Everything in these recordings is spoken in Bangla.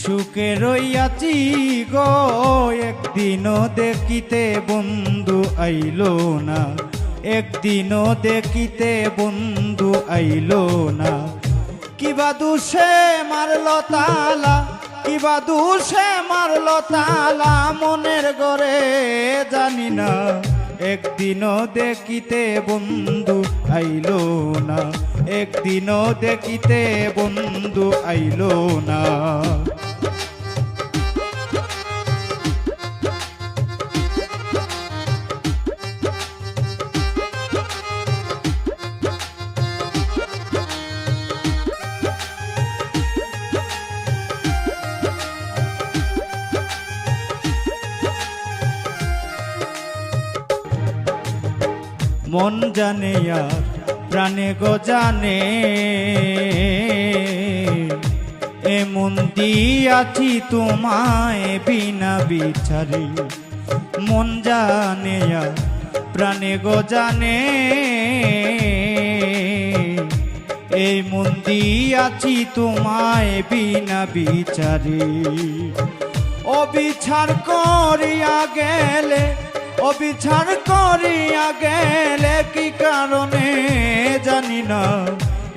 সুখে রইয়াছি গো, একদিনও দেখিতে বন্ধু আইলো না, একদিনও দেখিতে বন্ধু আইলো না। কিবা দুষে মারলো তালা, কিবা দুষে মারলো তালা মনের ঘরে জানি না, একদিনও দেখিতে বন্ধু আইলো না, একদিনও দেখিতে বন্ধু আইলো না। মন জানে আর প্রাণে গো জানে, এমন দিয়াছি তোমায় বিনা বিচারে। মন জানে আর প্রাণে গো জানে, এই মন দিয়াছি তোমায় বিনা বিচারে। অবিচার করিয়া গেলে, অবিচার করিয়া গেলে কি কারণে জানি না,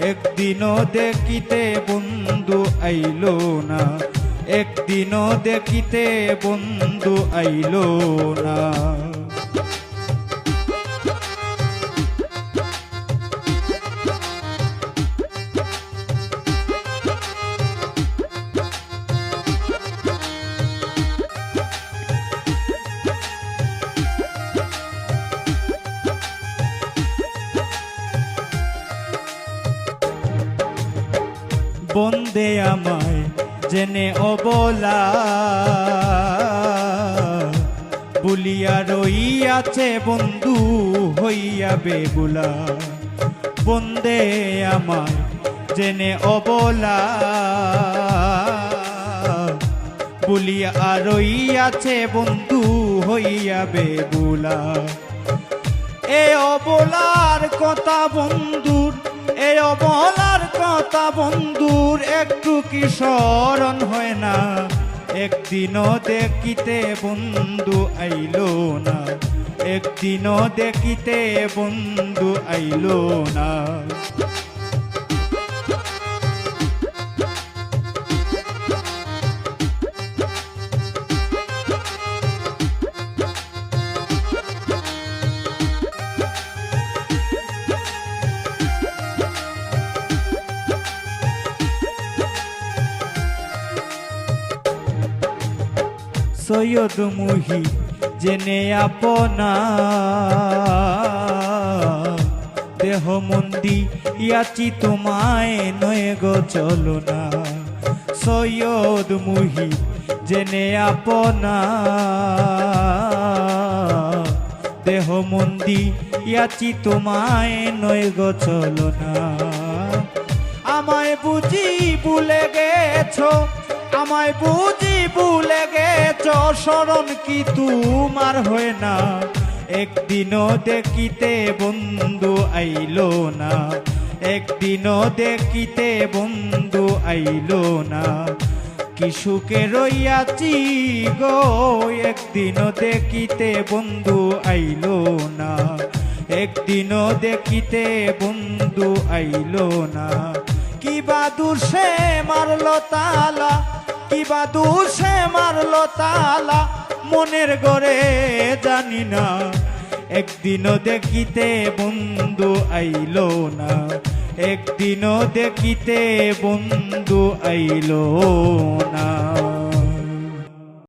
একদিনও দেখিতে বন্ধু আইলো না, একদিনও দেখিতে বন্ধু আইলো না। বন্দে আমায় জেনে অবলা, বলিয়া রইয়াছে বন্ধু হইয়া বেগুলা। বন্দে আমায় জেনে অবলা, বলিয়া রইয়াছে বন্ধু হইয়া বেগুলা। এ অবলার কথা বন্ধুর, এ অবলার কথা বন্ধুর একটু কি স্মরণ হয় না, একদিনও দেখিতে বন্ধু আইলো না, একদিনও দেখিতে বন্ধু আইলো না। সৈয়দ মুহি জেনে আপনা, দেহ মন্দি ইয়াচি তোমায় নয় গো চলো না। সৈয়দ মুহি জেনে আপনা, দেহ মন্দি ইয়াচি তোমায় নয় গো চলো না। আমায় বুঝি ভুলে গেছো, আমায় বুঝি ভুলে গেছো, স্মরণ কি তোমার হয় না, একদিনও দেখিতে বন্ধু আইলো না, একদিনও দেখিতে বন্ধু আইলো না। কি সুখে রইয়াছি গো, একদিনও দেখিতে বন্ধু আইলো না, একদিনও দেখিতে বন্ধু আইলো না। কিবা দুষে মারলো তালা, কিবা দুষে মারলো তালা মনের ঘরে জানি না, একদিনও দেখিতে বন্ধু আইলো না, একদিনও দেখিতে বন্ধু আইলো না।